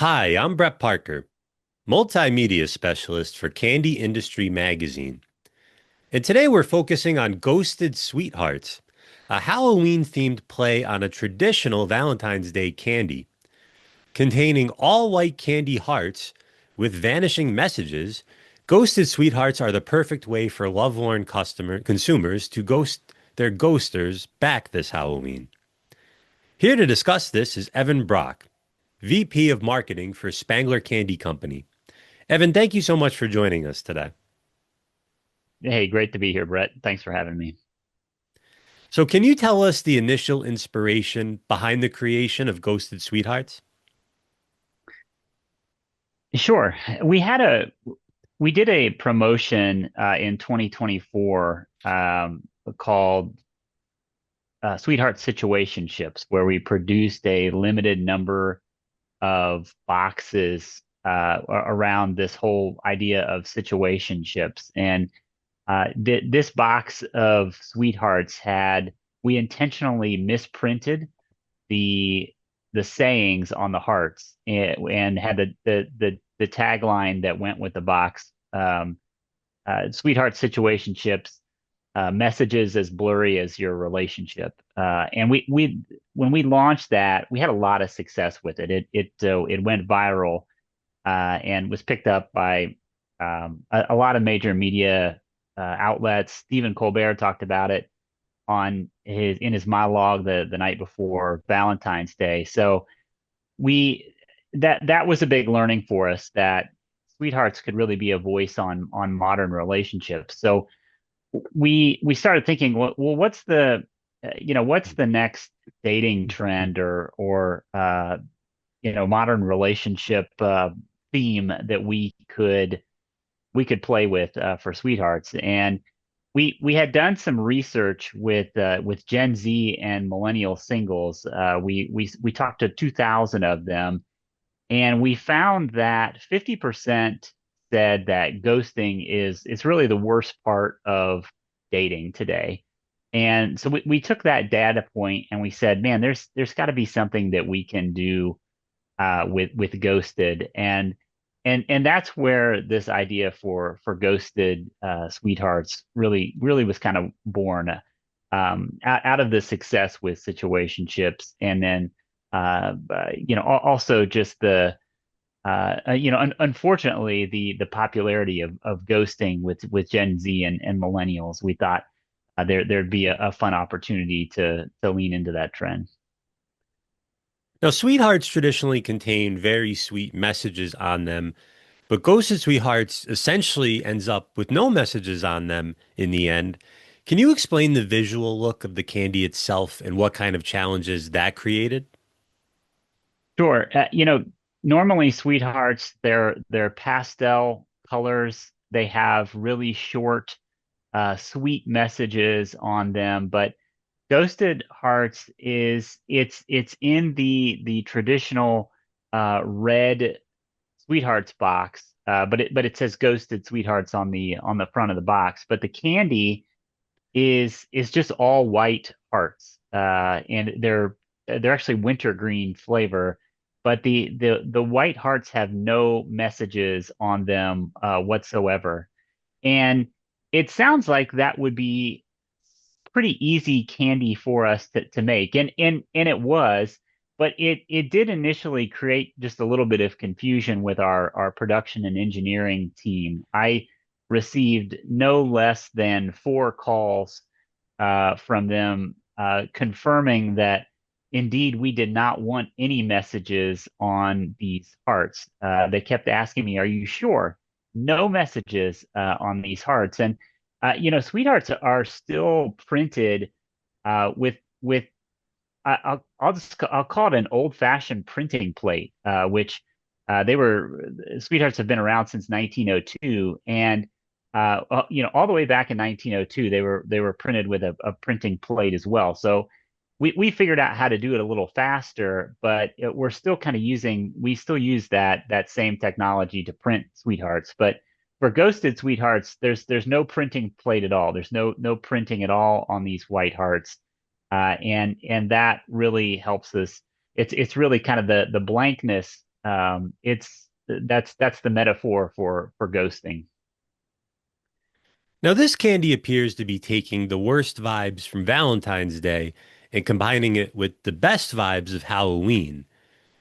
Hi, I'm Brett Parker, Multimedia Specialist for Candy Industry Magazine. And today we're focusing on Ghosted Sweethearts, a Halloween-themed play on a traditional Valentine's Day candy. Containing all white candy hearts with vanishing messages, Ghosted Sweethearts are the perfect way for lovelorn consumers to ghost their ghosters back this Halloween. Here to discuss this is Evan Brock, VP of Marketing for Spangler Candy Company. Evan, thank you so much for joining us today. Hey, great to be here, Brett. Thanks for having me. So, can you tell us the initial inspiration behind the creation of Ghosted Sweethearts? Sure. We had a we did a promotion in 2024 called Sweetheart Situationships, where we produced a limited number of boxes around this whole idea of situationships. And this box of sweethearts had we intentionally misprinted the the sayings on the hearts and had the tagline that went with the box. Sweetheart situationships, messages as blurry as your relationship. And we when we launched that, we had a lot of success with it. It went viral and was picked up by a lot of major media outlets. Stephen Colbert talked about it on his monologue the night before Valentine's Day. So we that was a big learning for us that sweethearts could really be a voice on modern relationships. So we started thinking, well, what's the next dating trend or modern relationship theme that we could play with for sweethearts. And we had done some research with Gen Z and millennial singles. We talked to 2,000 of them, and we found that 50% said that ghosting is really the worst part of dating today. And so we took that data point and we said, man, there's got to be something that we can do with ghosted and that's where this idea for ghosted sweethearts really was kind of born out of the success with situationships and then also just the unfortunately the popularity of ghosting with Gen Z and millennials. We thought there'd be a fun opportunity to lean into that trend. Now, sweethearts traditionally contain very sweet messages on them, but Ghosted Sweethearts essentially ends up with no messages on them in the end. Can you explain the visual look of the candy itself and what kind of challenges that created? Sure. Normally sweethearts, they're pastel colors. They have really short, sweet messages on them. But Ghosted Hearts it's in the traditional red sweethearts box, but it says Ghosted Sweethearts on the front of the box. But the candy is just all white hearts, and they're actually wintergreen flavor, but the white hearts have no messages on them whatsoever. And it sounds like that would be pretty easy candy for us to make, and it was, but it did initially create just a little bit of confusion with our production and engineering team. I received no less than four calls from them confirming that indeed we did not want any messages on these hearts. They kept asking me, "Are you sure? No messages on these hearts?" And sweethearts are still printed with I'll call it an old-fashioned printing plate, which they were sweethearts have been around since 1902, and all the way back in 1902, they were printed with a printing plate as well. So we figured out how to do it a little faster, but we're still kind of we still use that same technology to print sweethearts. But for ghosted sweethearts, there's no printing plate at all. There's no printing at all on these white hearts, and that really helps us. It's really kind of the blankness It's that's the metaphor for ghosting. Now, this candy appears to be taking the worst vibes from Valentine's Day and combining it with the best vibes of Halloween.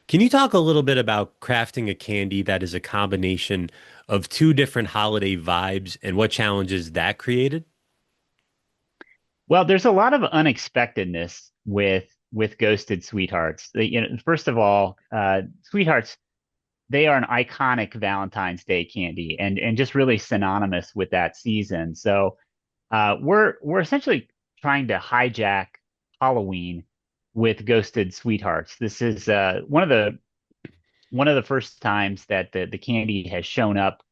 Can you talk a little bit about crafting a candy that is a combination of two different holiday vibes and what challenges that created? Well, there's a lot of unexpectedness with Ghosted Sweethearts. First of all, Sweethearts, they are an iconic Valentine's Day candy and just really synonymous with that season. So we're essentially trying to hijack Halloween with Ghosted Sweethearts. This is one of the first times that the candy has shown up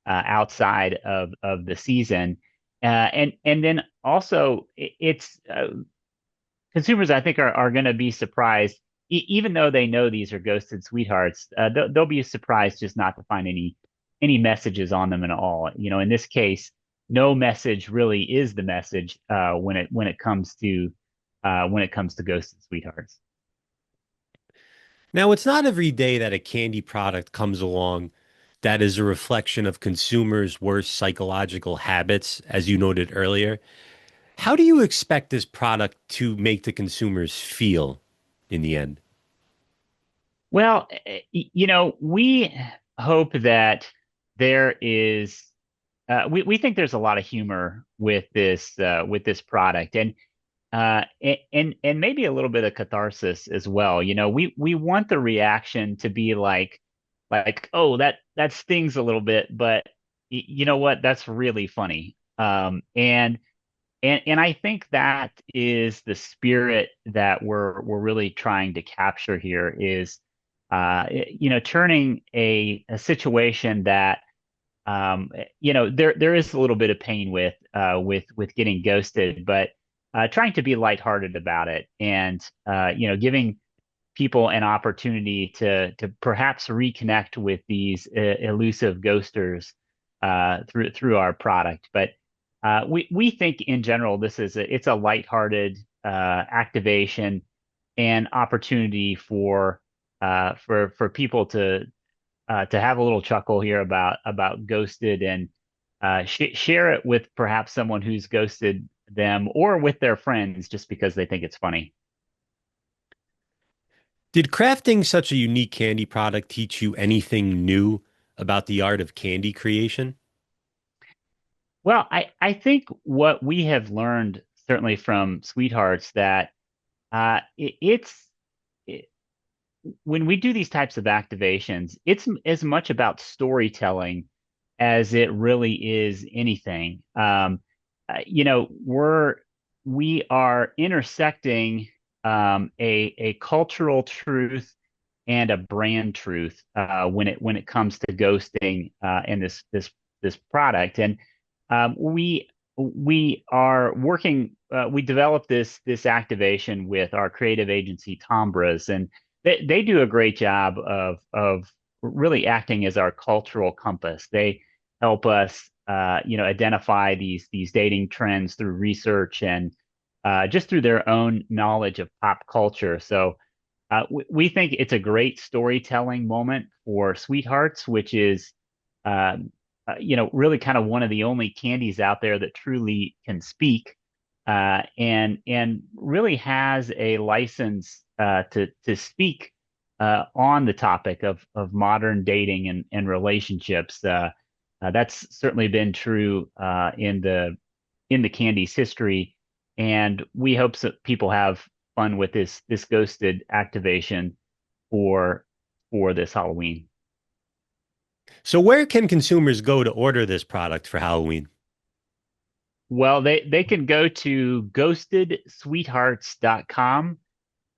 outside of the season, and then also it's consumers I think are going to be surprised, even though they know these are Ghosted Sweethearts. They'll be surprised just not to find any messages on them at all. In this case, no message really is the message when it comes to Ghosted Sweethearts. Now, it's not every day that a candy product comes along that is a reflection of consumers' worst psychological habits, as you noted earlier. How do you expect this product to make the consumers feel in the end? Well, we hope that there is we think there's a lot of humor with this product and maybe a little bit of catharsis as well. We want the reaction to be like, oh, that stings a little bit, but you know what? That's really funny. And I think that is the spirit that we're really trying to capture here is turning a situation that there is a little bit of pain with getting ghosted, but trying to be lighthearted about it and giving people an opportunity to perhaps reconnect with these elusive ghosters through our product. But we think in general it's a lighthearted activation and opportunity for people to have a little chuckle here about ghosted and share it with perhaps someone who's ghosted them or with their friends just because they think it's funny. Did crafting such a unique candy product teach you anything new about the art of candy creation? Well, I think what we have learned certainly from Sweethearts that it's when we do these types of activations, it's as much about storytelling as it really is anything. We are intersecting a cultural truth and a brand truth when it comes to ghosting and this product. And we are working. We developed this activation with our creative agency Tombras, and they do a great job of really acting as our cultural compass. They help us, identify these dating trends through research and just through their own knowledge of pop culture. So we think it's a great storytelling moment for Sweethearts, which is, really kind of one of the only candies out there that truly can speak and really has a license to speak on the topic of modern dating and relationships. That's certainly been true in the candy's history, and we hope that people have fun with this ghosted activation for this Halloween. So, where can consumers go to order this product for Halloween? Well, they can go to ghostedsweethearts.com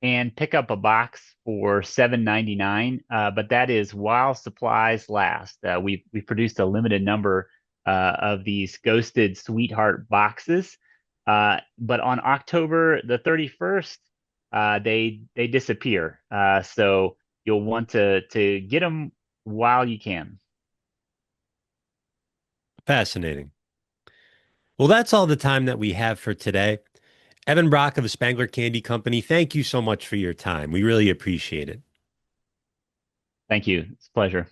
and pick up a box for $7.99. But that is while supplies last. We've produced a limited number of these Ghosted Sweetheart boxes. But on October the 31st, they disappear. So you'll want to get them while you can. Fascinating. Well, that's all the time that we have for today. Evan Brock of Spangler Candy Company, thank you so much for your time. We really appreciate it. Thank you. It's a pleasure.